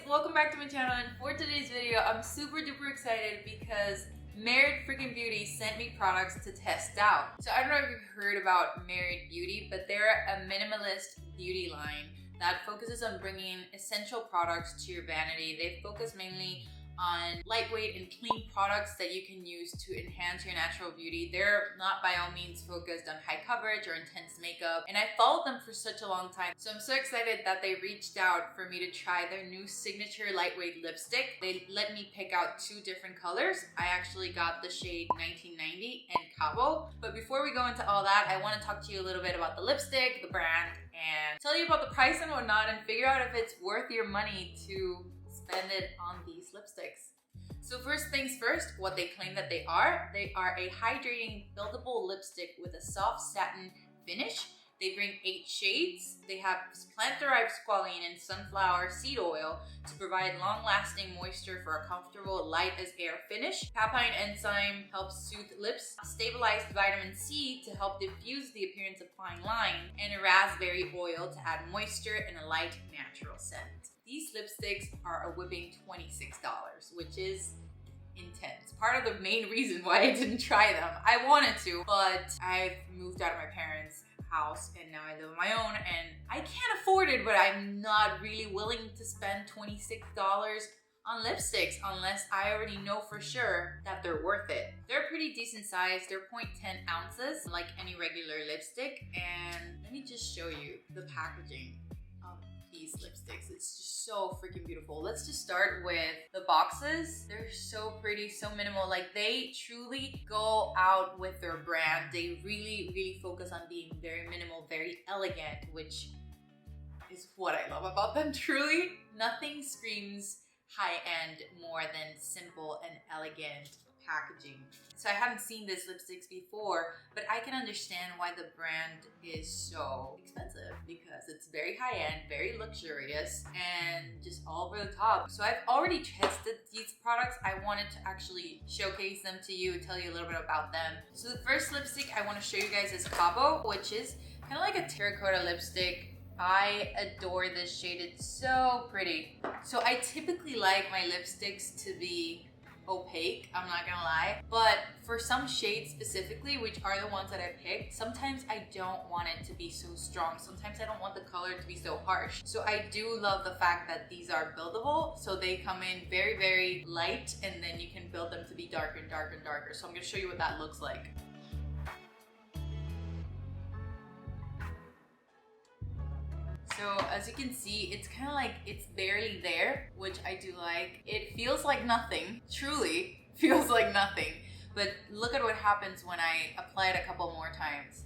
welcome back to my channel, and for today's video I'm super duper excited because Married Freaking Beauty sent me products to test out. So I don't know if you've heard about Married Beauty, but they're a minimalist beauty line that focuses on bringing essential products to your vanity. They focus mainly on lightweight and clean products that you can use to enhance your natural beauty. They're not by all means focused on high coverage or intense makeup, and I followed them for such a long time. So I'm so excited that they reached out for me to try their new signature lightweight lipstick. They let me pick out two different colors. I actually got the shade 1990 and Cabo. But before we go into all that, I want to talk to you a little bit about the lipstick, the brand, and tell you about the price and whatnot, and figure out if it's worth your money to spend it on these lipsticks. So first things first, what they claim that they are a hydrating buildable lipstick with a soft satin finish. They bring 8 shades. They have plant-derived squalene and sunflower seed oil to provide long-lasting moisture for a comfortable light-as-air finish. Papain enzyme helps soothe lips. Stabilized vitamin C to help diffuse the appearance of fine line. And a raspberry oil to add moisture and a light, natural scent. These lipsticks are a whipping $26, which is intense. Part of the main reason why I didn't try them. I wanted to, but I've moved out of my parents' house and now I live on my own and I can't afford it, but I'm not really willing to spend $26 on lipsticks unless I already know for sure that they're worth it. They're pretty decent size. They're 0.10 ounces like any regular lipstick, and let me just show you the packaging of these lipsticks. It's just so freaking beautiful. Let's just start with the boxes. They're so pretty, so minimal. Like, they truly go out with their brand. They really focus on being very minimal, very elegant, which is what I love about them. Truly, nothing screams high-end more than simple and elegant packaging. So I haven't seen these lipsticks before, but I can understand why the brand is so expensive because it's very high-end, very luxurious, and just all over the top. So I've already tested these products. I wanted to actually showcase them to you, tell you a little bit about them. So the first lipstick I want to show you guys is Cabo, which is kind of like a terracotta lipstick. I adore this shade. It's so pretty. So I typically like my lipsticks to be opaque, I'm not gonna lie, but for some shades specifically, which are the ones that I picked, sometimes I don't want it to be so strong. Sometimes I don't want the color to be so harsh. So I do love the fact that these are buildable. So they come in very light, and then you can build them to be darker and darker and darker. So I'm gonna show you what that looks like. So as you can see, it's kind of like it's barely there, which I do like. It feels like nothing, truly feels like nothing. But look at what happens when I apply it a couple more times.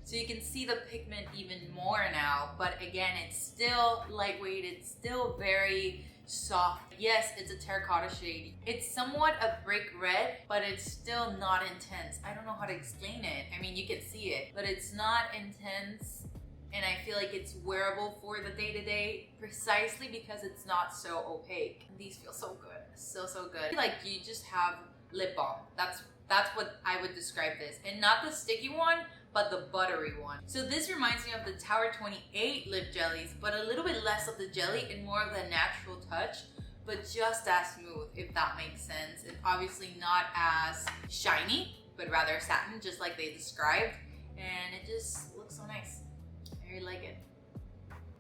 So you can see the pigment even more now, but again, it's still lightweight, it's still very soft. Yes, it's a terracotta shade. It's somewhat a brick red, but it's still not intense. I don't know how to explain it. I mean, you can see it, but it's not intense, and I feel like it's wearable for the day-to-day precisely because it's not so opaque. These feel so good, so good. Like you just have lip balm. That's what I would describe this, and not the sticky one, but the buttery one. So this reminds me of the Tower 28 lip jellies, but a little bit less of the jelly and more of the natural touch, but just as smooth, if that makes sense. And obviously not as shiny, but rather satin, just like they described. And it just looks so nice. I really like it.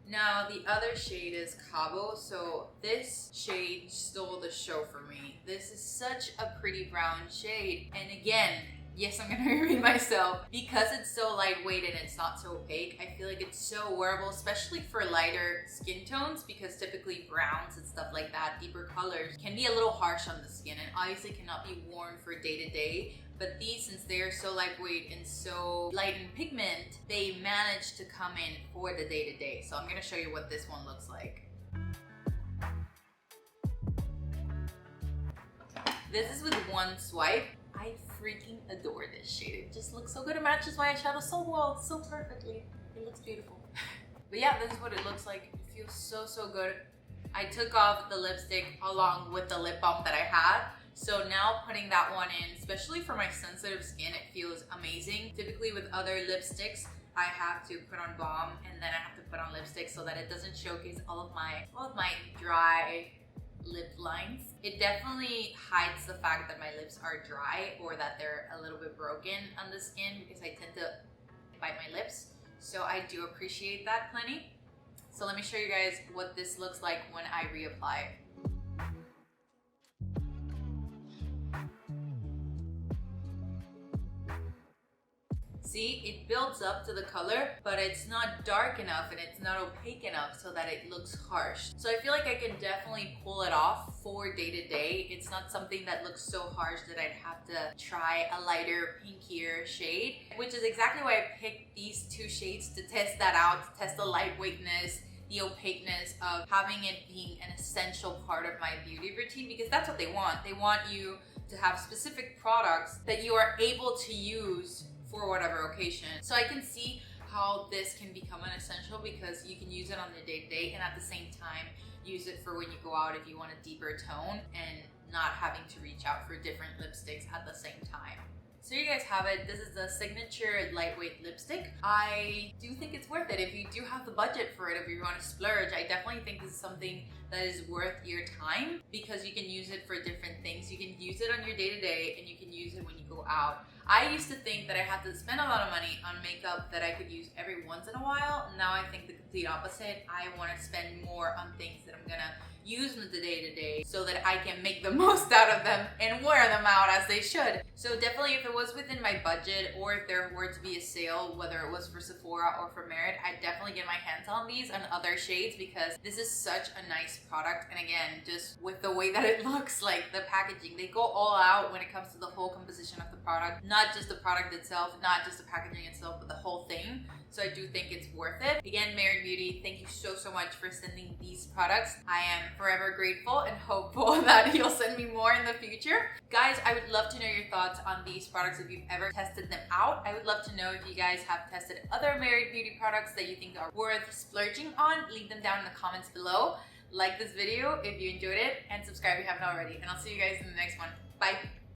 Now the other shade is Cabo. So this shade stole the show for me. This is such a pretty brown shade. And again, yes, I'm gonna repeat myself. Because it's so lightweight and it's not so opaque, I feel like it's so wearable, especially for lighter skin tones, because typically browns and stuff like that, deeper colors, can be a little harsh on the skin and obviously cannot be worn for day to day. But these, since they're so lightweight and so light in pigment, they manage to come in for the day to day. So I'm gonna show you what this one looks like. This is with one swipe. I freaking adore this shade. It just looks so good. It matches my eyeshadow so well, so perfectly. It looks beautiful. But yeah, this is what it looks like. It feels so good. I took off the lipstick along with the lip balm that I had. So now putting that one in, especially for my sensitive skin, it feels amazing. Typically with other lipsticks, I have to put on balm and then I have to put on lipstick so that it doesn't showcase all of my dry lip lines. It definitely hides the fact that my lips are dry or that they're a little bit broken on the skin because I tend to bite my lips. So I do appreciate that plenty. So let me show you guys what this looks like when I reapply. See, it builds up to the color, but it's not dark enough and it's not opaque enough so that it looks harsh. So I feel like I can definitely pull it off for day to day. It's not something that looks so harsh that I'd have to try a lighter, pinkier shade, which is exactly why I picked these two shades to test that out, to test the lightweightness, the opaqueness of having it being an essential part of my beauty routine, because that's what they want. They want you to have specific products that you are able to use for whatever occasion. So I can see how this can become an essential because you can use it on the day-to-day and at the same time use it for when you go out if you want a deeper tone and not having to reach out for different lipsticks at the same time. So you guys have it. This is the signature lightweight lipstick. I do think it's worth it if you do have the budget for it. If you want to splurge, I definitely think this is something that is worth your time because you can use it for different things. You can use it on your day-to-day and you can use it when you go out. I used to think that I had to spend a lot of money on makeup that I could use every once in a while. Now I think the complete opposite. I want to spend more on things that I'm gonna use in the day-to-day so that I can make the most out of them and wear them out as they should. So definitely if it was within my budget or if there were to be a sale, whether it was for Sephora or for Merit, I'd definitely get my hands on these and other shades because this is such a nice product. And again, just with the way that it looks, like the packaging, they go all out when it comes to the whole composition of the product, not just the product itself, not just the packaging itself, but the whole thing. So I do think it's worth it. Again, Merit Beauty, thank you so much for sending these products. I am forever grateful and hopeful that you'll send me more in the future. Guys, I would love to know your thoughts on these products if you've ever tested them out. I would love to know if you guys have tested other Merit Beauty products that you think are worth splurging on. Leave them down in the comments below. Like this video if you enjoyed it and subscribe if you haven't already. And I'll see you guys in the next one. Bye.